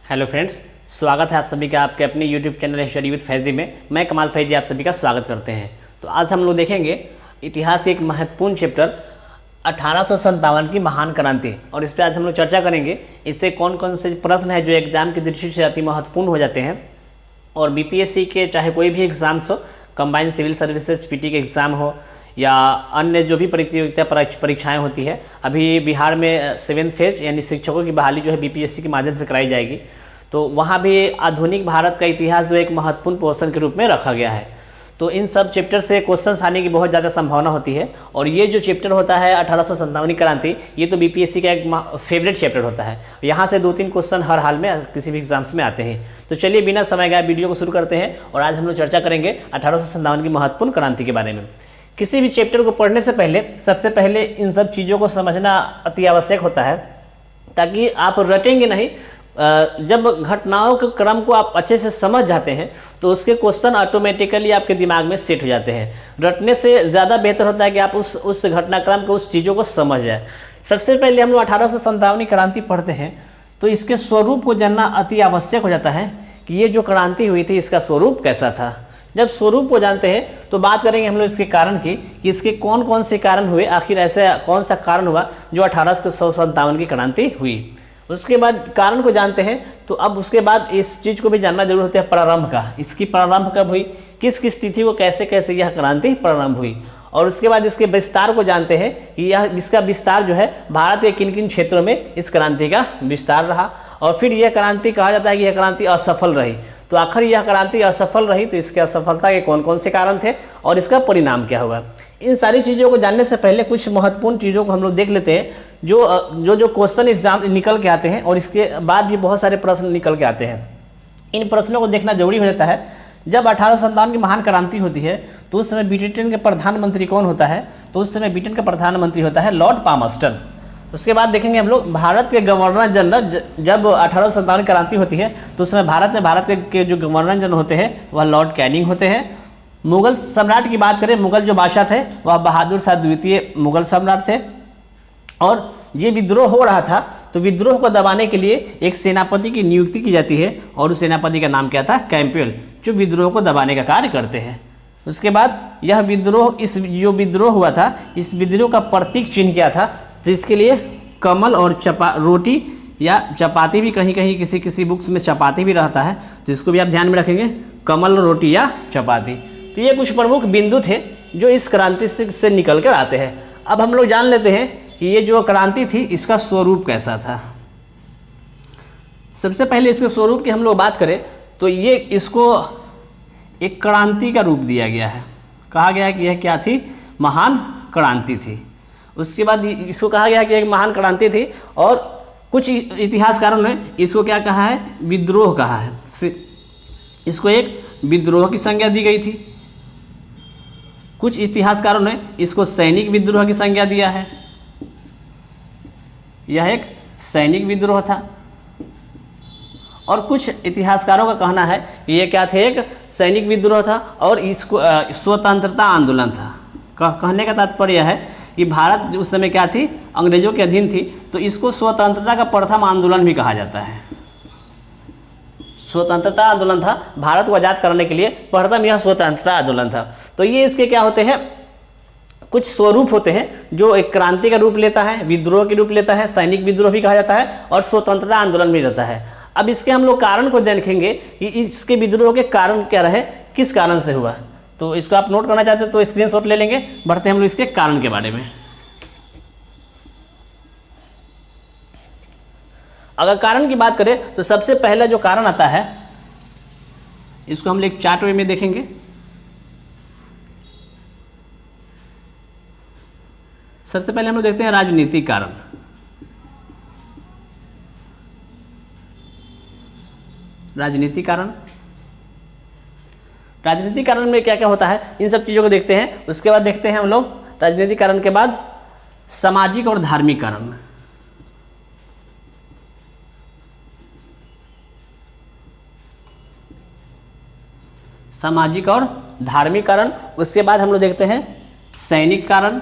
Hello friends, स्वागत है आप सभी का आपके अपने YouTube channel study with Faizi में। मैं कमाल फैजी आप सभी का स्वागत करते हैं। तो आज हम लोग देखेंगे इतिहास के एक महत्वपूर्ण चैप्टर 1857 की महान क्रांति, और इस पर आज हम लोग चर्चा करेंगे। इससे कौन कौन से प्रश्न है जो एग्जाम की दृष्टि से अति महत्वपूर्ण हो जाते हैं, और बीपीएससी के चाहे कोई भी एग्जाम्स हो, कंबाइंड सिविल सर्विसेज पीटी के एग्ज़ाम हो या अन्य जो भी प्रतियोगिता परीक्षाएं होती है, अभी बिहार में 7th फेज यानी शिक्षकों की बहाली जो है बीपीएससी के माध्यम से कराई जाएगी। तो वहाँ भी आधुनिक भारत का इतिहास जो एक महत्वपूर्ण पोर्शन के रूप में रखा गया है। तो इन सब चैप्टर से क्वेश्चंस आने की बहुत ज़्यादा संभावना होती है। और ये जो चैप्टर होता है 1857 क्रांति, ये तो बीपीएससी का एक फेवरेट चैप्टर होता है। यहाँ से 2-3 क्वेश्चन हर हाल में किसी भी एग्जाम्स में आते हैं। तो चलिए बिना समय गए वीडियो को शुरू करते हैं, और आज हम लोग चर्चा करेंगे 1857 की महत्वपूर्ण क्रांति के बारे में। किसी भी चैप्टर को पढ़ने से पहले सबसे पहले इन सब चीज़ों को समझना अति आवश्यक होता है, ताकि आप रटेंगे नहीं। जब घटनाओं के क्रम को आप अच्छे से समझ जाते हैं तो उसके क्वेश्चन ऑटोमेटिकली आपके दिमाग में सेट हो जाते हैं। रटने से ज़्यादा बेहतर होता है कि आप उस घटनाक्रम को, उस चीज़ों को समझ जाए। सबसे पहले हम लोग 1857 क्रांति पढ़ते हैं तो इसके स्वरूप को जानना अति आवश्यक हो जाता है कि ये जो क्रांति हुई थी इसका स्वरूप कैसा था। जब स्वरूप को जानते हैं तो बात करेंगे हम लोग इसके कारण की, कि इसके कौन कौन से कारण हुए, आखिर ऐसा कौन सा कारण हुआ जो 1857 की क्रांति हुई। उसके बाद कारण को जानते हैं तो अब उसके बाद इस चीज़ को भी जानना जरूर होता है प्रारंभ का। इसकी प्रारंभ कब हुई, किस किस तिथि को कैसे कैसे यह क्रांति प्रारंभ हुई। और उसके बाद इसके विस्तार को जानते हैं कि यह इसका विस्तार जो है भारत के किन किन क्षेत्रों में इस क्रांति का विस्तार रहा। और फिर यह क्रांति कहा जाता है कि यह क्रांति असफल रही। तो आखिर यह क्रांति असफल रही तो इसके असफलता के कौन कौन से कारण थे और इसका परिणाम क्या होगा। इन सारी चीज़ों को जानने से पहले कुछ महत्वपूर्ण चीज़ों को हम लोग देख लेते हैं जो क्वेश्चन एग्जाम निकल के आते हैं, और इसके बाद भी बहुत सारे प्रश्न निकल के आते हैं। इन प्रश्नों को देखना जरूरी हो जाता है। जब 1857 की महान क्रांति होती है तो उस समय ब्रिटेन के प्रधानमंत्री कौन होता है, तो उस समय ब्रिटेन का प्रधानमंत्री होता है लॉर्ड पामस्टन। उसके बाद देखेंगे हम लोग भारत के गवर्नर जनरल। जब 1857 क्रांति होती है तो उस समय भारत के जो गवर्नर जनरल होते हैं वह लॉर्ड कैनिंग होते हैं। मुगल सम्राट की बात करें, मुगल जो बादशाह थे वह बहादुर शाह द्वितीय मुगल सम्राट थे। और ये विद्रोह हो रहा था तो विद्रोह को दबाने के लिए एक सेनापति की नियुक्ति की जाती है, और उस सेनापति का नाम क्या था, कैंपबेल, जो विद्रोह को दबाने का कार्य करते हैं। उसके बाद यह विद्रोह, जो विद्रोह हुआ था, इस विद्रोह का प्रतीक चिन्ह क्या था, तो इसके लिए कमल और रोटी या चपाती भी, कहीं कहीं किसी किसी बुक्स में चपाती भी रहता है, तो इसको भी आप ध्यान में रखेंगे, कमल, रोटी या चपाती। तो ये कुछ प्रमुख बिंदु थे जो इस क्रांति से निकल कर आते हैं। अब हम लोग जान लेते हैं कि ये जो क्रांति थी इसका स्वरूप कैसा था। सबसे पहले इसके स्वरूप की हम लोग बात करें तो ये इसको एक क्रांति का रूप दिया गया है। कहा गया है कि यह क्या थी, महान क्रांति थी। उसके बाद इसको कहा गया कि एक महान क्रांति थी, और कुछ इतिहासकारों ने इसको क्या कहा है, विद्रोह कहा है। इसको एक विद्रोह की संज्ञा दी गई थी। कुछ इतिहासकारों ने इसको सैनिक विद्रोह की संज्ञा दिया है। यह एक सैनिक विद्रोह था। और कुछ इतिहासकारों का कहना है कि यह क्या थे, एक सैनिक विद्रोह था, और इसको स्वतंत्रता आंदोलन था। कहने का तात्पर्य है कि भारत उस समय क्या थी, अंग्रेजों के अधीन थी, तो इसको स्वतंत्रता का प्रथम आंदोलन भी कहा जाता है। स्वतंत्रता आंदोलन था, भारत को आज़ाद करने के लिए प्रथम यह स्वतंत्रता आंदोलन था। तो ये इसके क्या होते हैं, कुछ स्वरूप होते हैं जो एक क्रांति का रूप लेता है, विद्रोह के रूप लेता है, सैनिक विद्रोह भी कहा जाता है, और स्वतंत्रता आंदोलन भी रहता है। अब इसके हम लोग कारण को देखेंगे कि इसके विद्रोह के कारण क्या रहे, किस कारण से हुआ। तो इसको आप नोट करना चाहते हैं तो स्क्रीनशॉट ले लेंगे। बढ़ते हैं हम लोग इसके कारण के बारे में। अगर कारण की बात करें तो सबसे पहला जो कारण आता है, इसको हम एक चार्ट में देखेंगे। सबसे पहले हम लोग देखते हैं राजनीतिक कारण। राजनीतिक कारण में क्या क्या होता है, इन सब चीज़ों को देखते हैं। उसके बाद देखते हैं हम लोग राजनीतिक कारण के बाद सामाजिक और धार्मिक कारण। सामाजिक और धार्मिक कारण। उसके बाद हम लोग देखते हैं सैनिक कारण।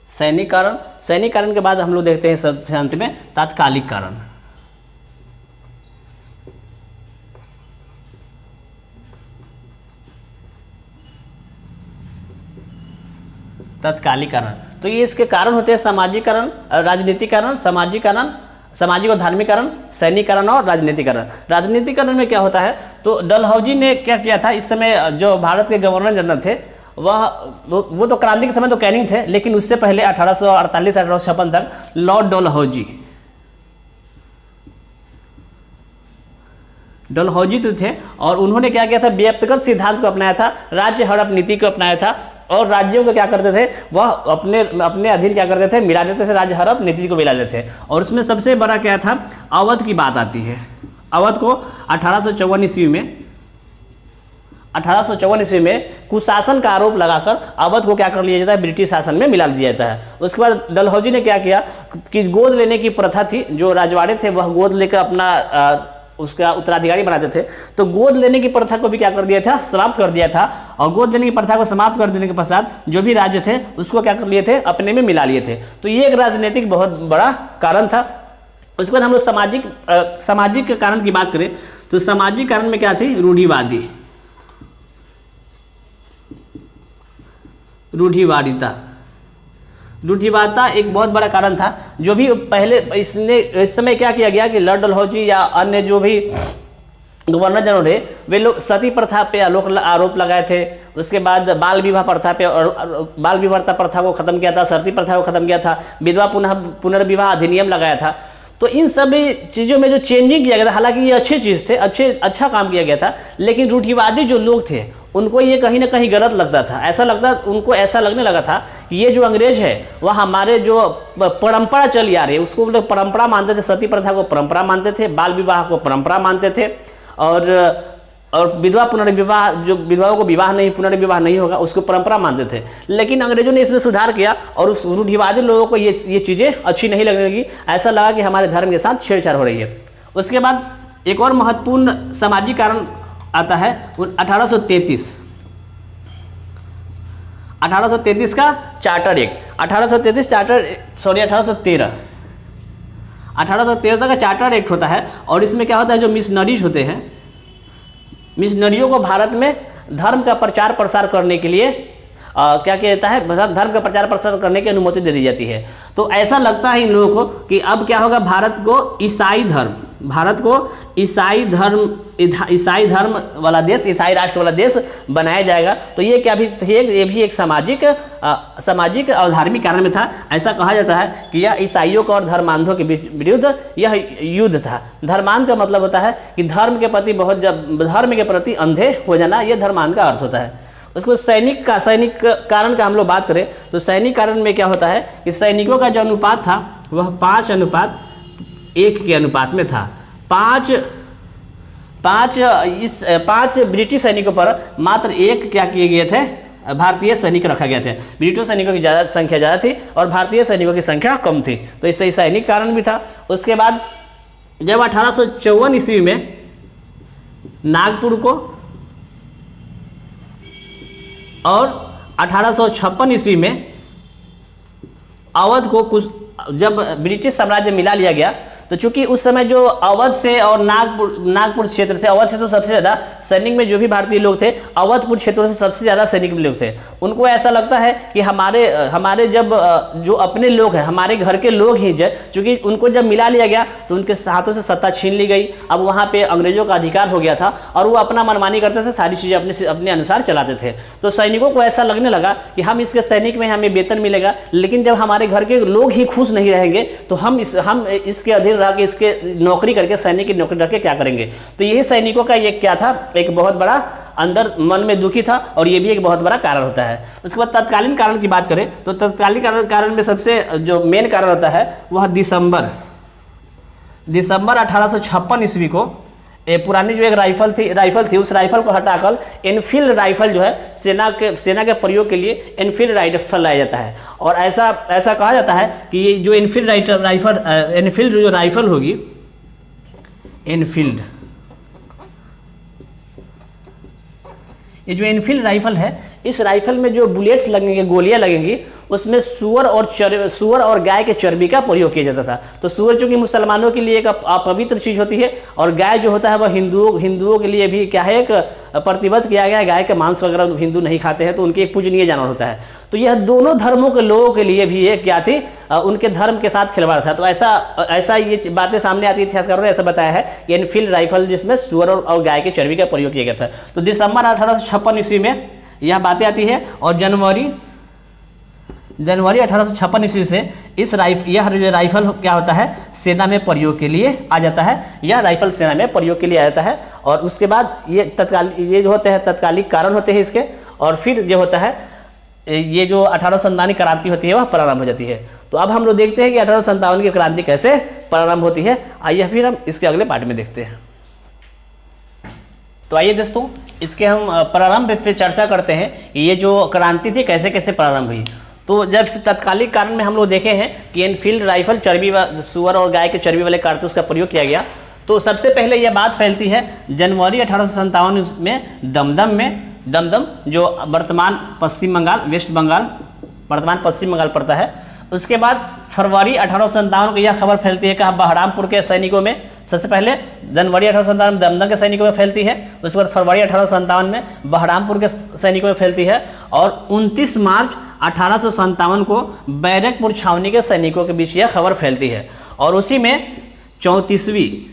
सैनिक कारण, सैनिक कारण के बाद हम लोग देखते हैं सबसे अंत में तात्कालिक कारण। तत्कालिक कारण, तो ये इसके कारण होते हैं सामाजिक कारण, राजनीतिक कारण, सामाजिक कारण, सामाजिक और धार्मिक कारण, सैनिक कारण और राजनीतिक कारण। राजनीतिक कारण में क्या होता है, तो डलहौजी ने क्या किया था, इस समय जो भारत के गवर्नर जनरल थे वो तो क्रांति के समय तो कैनिंग थे, लेकिन उससे पहले 1848 1856 तक लॉर्ड डलहौजी तो थे, और उन्होंने क्या किया था, व्यक्तिगत सिद्धांत को अपनाया था, राज्य हड़प नीति को अपनाया था, और राज्यों को क्या करते थे, वह अपने अधीन क्या करते थे, मिला देते थे, राज्य हड़प नीति को मिला देते थे। और उसमें सबसे बड़ा क्या था, अवध की बात आती है। अवध को 1854 ईस्वी में कुशासन का आरोप लगाकर अवध को क्या कर लिया जाता है, ब्रिटिश शासन में मिला दिया जाता है। उसके बाद डलहौजी ने क्या किया कि गोद लेने की प्रथा थी, जो राजवाड़े थे वह गोद लेकर अपना उसका उत्तराधिकारी बनाते थे, तो गोद लेने की प्रथा को भी क्या कर दिया था, समाप्त कर दिया था। और गोद लेने की प्रथा को समाप्त कर देने के पश्चात जो भी राज्य थे उसको क्या कर लिए थे, अपने में मिला लिए थे। तो ये एक राजनीतिक बहुत बड़ा कारण था। उसके बाद हम लोग सामाजिक कारण की बात करें, तो सामाजिक कारण में क्या थी, रूढ़िवादिता एक बहुत बड़ा कारण था। जो भी पहले इस समय क्या किया गया कि लॉर्ड डलहौजी या अन्य जो भी गवर्नर जनरल थे, वे लोग सती प्रथा पे आरोप लगाए थे। उसके बाद बाल विवाह प्रथा पे और बाल विवाह प्रथा को खत्म किया था, सती प्रथा को खत्म किया था, विधवा पुनर्विवाह अधिनियम लगाया था। तो इन सभी चीज़ों में जो चेंजिंग किया गया था, हालांकि ये अच्छी चीज़ थे, अच्छा काम किया गया था, लेकिन रूढ़िवादी जो लोग थे उनको ये कहीं ना कहीं गलत लगता था। उनको ऐसा लगने लगा था कि ये जो अंग्रेज है वह हमारे जो परंपरा चली आ रही है उसको लोग परंपरा मानते थे, सती प्रथा को परंपरा मानते थे, बाल विवाह को परंपरा मानते थे, और विधवा पुनर्विवाह, जो विधवाओं को पुनर्विवाह नहीं होगा उसको परंपरा मानते थे। लेकिन अंग्रेजों ने इसमें सुधार किया और उस रूढ़िवादी लोगों को ये चीज़ें अच्छी नहीं लगने लगी, ऐसा लगा कि हमारे धर्म के साथ छेड़छाड़ हो रही है। उसके बाद एक और महत्वपूर्ण सामाजिक कारण आता है 1833 का चार्टर एक्ट, 1813 का चार्टर एक्ट होता है। और इसमें क्या होता है, जो मिशनरीज होते हैं, मिशनरियों को भारत में धर्म का प्रचार प्रसार करने के लिए क्या कहता है, धर्म का प्रचार प्रसार करने की अनुमति दे दी जाती है। तो ऐसा लगता है इन लोगों को कि अब क्या होगा, भारत को ईसाई धर्म वाला देश, ईसाई राष्ट्र वाला देश बनाया जाएगा। तो ये भी एक सामाजिक और धार्मिक कारण में था। ऐसा कहा जाता है कि यह ईसाइयों को और धर्मांधों के विरुद्ध यह युद्ध था। धर्मांध का मतलब होता है कि धर्म के प्रति अंधे हो जाना, यह धर्मांध का अर्थ होता है। उसको सैनिक कारण का हम लोग बात करें तो सैनिक कारण में क्या होता है कि सैनिकों का जो अनुपात था वह 5:1 के अनुपात में था। 5 ब्रिटिश सैनिकों पर मात्र 1 क्या किए गए थे, भारतीय सैनिक रखा गया थे। ब्रिटिश सैनिकों की संख्या ज़्यादा थी और भारतीय सैनिकों की संख्या कम थी, तो इससे सैनिक कारण भी था। उसके बाद जब 1854 ईस्वी में नागपुर को और 1856 ईस्वी में अवध को जब ब्रिटिश साम्राज्य मिला लिया गया, तो चूंकि उस समय जो अवध से और नागपुर क्षेत्र से, अवध से तो सबसे ज़्यादा सैनिक में जो भी भारतीय लोग थे, अवधपुर क्षेत्रों से सबसे ज़्यादा सैनिक लोग थे। उनको ऐसा लगता है कि हमारे जब जो अपने लोग हैं, हमारे घर के लोग ही, चूँकि उनको जब मिला लिया गया तो उनके हाथों से सत्ता छीन ली गई। अब वहाँ पे अंग्रेजों का अधिकार हो गया था और वो अपना मनमानी करते थे, सारी चीज़ें अपने अनुसार चलाते थे। तो सैनिकों को ऐसा लगने लगा कि हम इसके सैनिक में हमें वेतन मिलेगा, लेकिन जब हमारे घर के लोग ही खुश नहीं रहेंगे तो हम इसके अधीन रह के, इसके नौकरी करके, सैनिक की नौकरी करके क्या करेंगे। तो यही सैनिकों का ये क्या था, एक बहुत बड़ा अंदर मन में दुखी था और ये भी एक बहुत बड़ा कारण होता है। उसके बाद तत्कालीन कारण की बात करें तो तत्कालीन कारण में सबसे जो मेन कारण होता है वह दिसंबर 1856 ईस्वी को पुरानी जो एक राइफल थी उस राइफल को हटाकर एनफील्ड राइफल जो है सेना के प्रयोग के लिए एनफील्ड राइफल लाया जाता है। और ऐसा कहा जाता है कि ये जो एनफील्ड जो राइफल होगी, ये जो एनफील्ड राइफल है, इस राइफल में जो बुलेट्स लगेंगे, गोलियां लगेंगी, उसमें सुअर और गाय के चर्बी का प्रयोग किया जाता था। तो सुअर चूंकि मुसलमानों के लिए एक अपवित्र चीज होती है और गाय जो होता है वह हिंदुओं के लिए भी क्या है, एक प्रतिबद्ध किया गया है। गाय के मांस वगैरह हिंदू नहीं खाते हैं, तो उनके एक पूजनीय जानवर होता है। तो यह दोनों धर्मों के लोगों के लिए भी ये क्या थी, उनके धर्म के साथ खिलवाड़ था। तो ऐसा ये बातें सामने आती है, इतिहासकारों ने ऐसा बताया है कि एनफील्ड राइफल जिसमें सुअर और गाय के चर्बी का प्रयोग किया गया था। तो दिसंबर 1856 ईस्वी में यह बातें आती है और जनवरी 1856 ईस्वी से यह राइफल क्या होता है, सेना में प्रयोग के लिए आ जाता है। यह राइफल सेना में प्रयोग के लिए आ जाता है और उसके बाद ये जो होते हैं तत्कालिक कारण होते हैं इसके, और फिर जो होता है ये जो 1857 की क्रांति होती है वह प्रारंभ हो जाती है। तो अब हम लोग देखते हैं कि 1857 की क्रांति कैसे प्रारंभ होती है। आइए फिर हम इसके अगले पार्ट में देखते हैं। तो आइए दोस्तों, इसके हम प्रारंभ पे चर्चा करते हैं। ये जो क्रांति थी कैसे कैसे प्रारंभ हुई। तो जब तत्कालिक कारण में हम लोग देखे हैं कि एनफील्ड राइफल सुअर और गाय के चर्बी वाले कारतूस का प्रयोग किया गया। तो सबसे पहले यह बात फैलती है जनवरी 1857 में दमदम जो वर्तमान पश्चिम बंगाल पड़ता है। उसके बाद फरवरी 1857 को यह खबर फैलती है कि बहरामपुर के सैनिकों में, सबसे पहले जनवरी 1857 में दमदम के सैनिकों में फैलती है, उसके बाद फरवरी 1857 में बहरामपुर के सैनिकों में फैलती है और 29 मार्च 1857 को बैरकपुर छावनी के सैनिकों के बीच यह खबर फैलती है। और उसी में 34वीं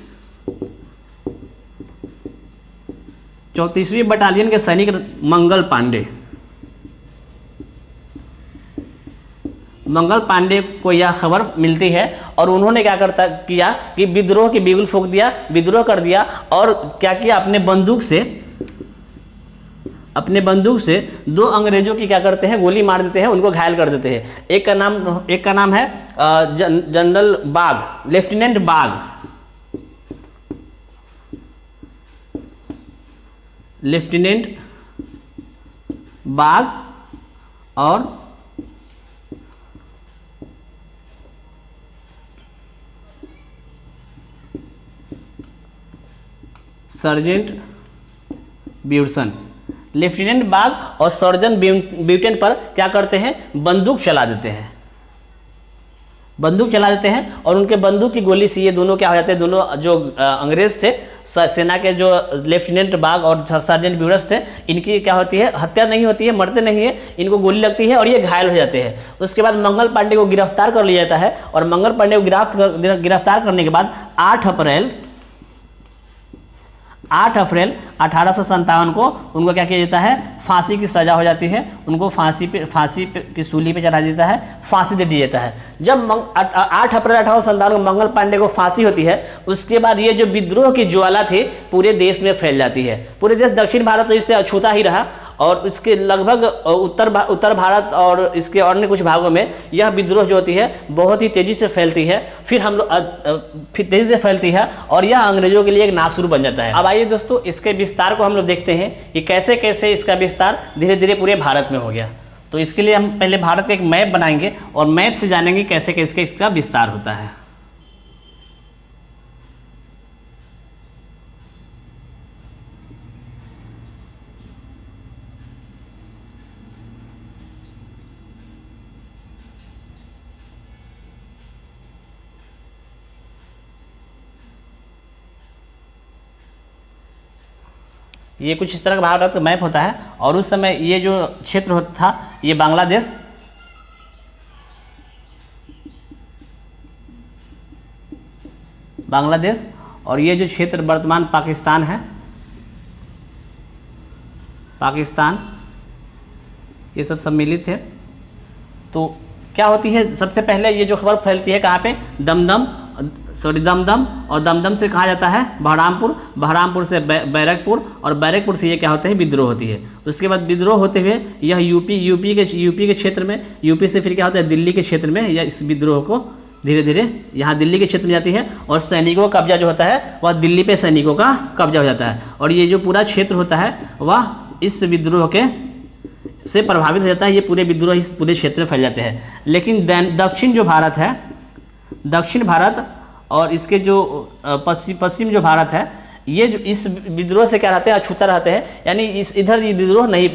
बटालियन के सैनिक मंगल पांडे को यह खबर मिलती है और उन्होंने क्या किया कि विद्रोह की बिगुल फूंक दिया, विद्रोह कर दिया और क्या किया, अपने बंदूक से 2 अंग्रेजों की क्या करते हैं, गोली मार देते हैं, उनको घायल कर देते हैं। एक का नाम है जनरल बाग, लेफ्टिनेंट बाग और सर्जेंट ब्यूटन। लेफ्टिनेंट बाग और सर्जन ब्यूटन पर क्या करते हैं, बंदूक चला देते हैं और उनके बंदूक की गोली से ये दोनों क्या हो जाते हैं, दोनों जो अंग्रेज थे सेना के, जो लेफ्टिनेंट बाग और सर्जेंट ब्यूटन थे, इनकी क्या होती है, हत्या नहीं होती है, मरते नहीं है, इनको गोली लगती है और ये घायल हो जाते हैं। उसके बाद मंगल पांडे को गिरफ्तार कर लिया जाता है और मंगल पांडे को गिरफ्तार करने के बाद 8 अप्रैल 1857 को उनको क्या किया जाता है, फांसी की सजा हो जाती है। उनको फांसी की सूली पे चढ़ा देता है, फांसी दे दिया जाता है। जब 8 अप्रैल 1857 को मंगल पांडे को फांसी होती है, उसके बाद ये जो विद्रोह की ज्वाला थी पूरे देश में फैल जाती है। पूरे देश, दक्षिण भारत तो इससे अछूता ही रहा और इसके लगभग उत्तर भारत और इसके अन्य कुछ भागों में यह विद्रोह जो होती है बहुत ही तेजी से फैलती है। फिर तेजी से फैलती है और यह अंग्रेजों के लिए एक नासूर बन जाता है। अब आइए दोस्तों, इसके विस्तार को हम लोग देखते हैं कि कैसे कैसे इसका विस्तार धीरे धीरे पूरे भारत में हो गया। तो इसके लिए हम पहले भारत का एक मैप बनाएंगे और मैप से जानेंगे कैसे कैसे इसका विस्तार होता है। ये कुछ इस तरह का भारत का मैप होता है और उस समय ये जो क्षेत्र था ये बांग्लादेश और ये जो क्षेत्र वर्तमान पाकिस्तान है, ये सब सम्मिलित है। तो क्या होती है, सबसे पहले ये जो खबर फैलती है कहाँ पे, दमदम और दमदम से कहा जाता है बहरामपुर से बैरकपुर और बैरकपुर से ये क्या होता है, विद्रोह होती है। उसके बाद विद्रोह होते हुए यह यूपी के क्षेत्र में, यूपी से फिर क्या होता है, दिल्ली के क्षेत्र में यह इस विद्रोह को धीरे धीरे यहाँ दिल्ली के क्षेत्र में जाती है और सैनिकों का कब्जा जो होता है वह दिल्ली पे सैनिकों का कब्जा हो जाता है और ये जो पूरा क्षेत्र होता है वह इस विद्रोह के से प्रभावित हो जाता है। ये पूरे विद्रोह इस पूरे क्षेत्र में फैल जाते हैं। लेकिन दक्षिण भारत और इसके जो पश्चिम जो भारत है, ये जो इस विद्रोह से क्या रहते हैं, अछूता रहते हैं, यानी इस इधर ये विद्रोह नहीं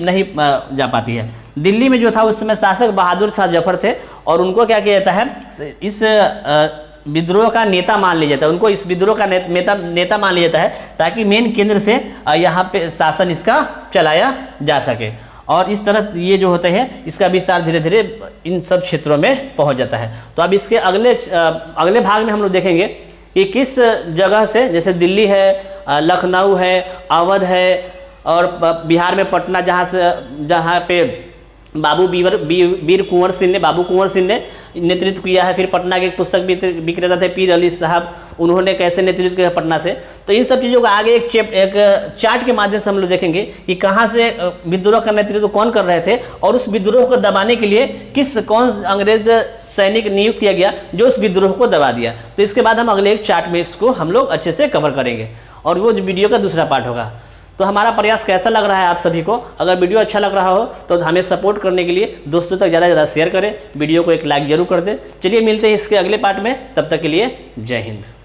जा पाती है। दिल्ली में जो था उस समय शासक बहादुर शाह जफर थे, और उनको क्या किया जाता है, इस विद्रोह का नेता मान लिया जाता है, उनको इस विद्रोह का नेता मान लिया जाता है, ताकि मेन केंद्र से यहाँ पे शासन इसका चलाया जा सके। और इस तरह ये जो होते हैं इसका विस्तार धीरे धीरे इन सब क्षेत्रों में पहुंच जाता है। तो अब इसके अगले भाग में हम लोग देखेंगे कि किस जगह से, जैसे दिल्ली है, लखनऊ है, अवध है, और बिहार में पटना, जहाँ पे वीर कुंवर सिंह ने नेतृत्व किया है। फिर पटना के एक पुस्तक विक्रेता थे पीर अली साहब, उन्होंने कैसे नेतृत्व किया पटना से। तो इन सब चीज़ों का आगे एक चार्ट के माध्यम से हम लोग देखेंगे कि कहाँ से विद्रोह का नेतृत्व कौन कर रहे थे, और उस विद्रोह को दबाने के लिए कौन अंग्रेज सैनिक नियुक्त किया गया जो उस विद्रोह को दबा दिया। तो इसके बाद हम अगले एक चार्ट में इसको हम लोग अच्छे से कवर करेंगे, और वो वीडियो का दूसरा पार्ट होगा। तो हमारा प्रयास कैसा लग रहा है आप सभी को? अगर वीडियो अच्छा लग रहा हो तो हमें सपोर्ट करने के लिए दोस्तों तक ज़्यादा से ज़्यादा शेयर करें, वीडियो को एक लाइक जरूर कर दें। चलिए मिलते हैं इसके अगले पार्ट में, तब तक के लिए जय हिंद।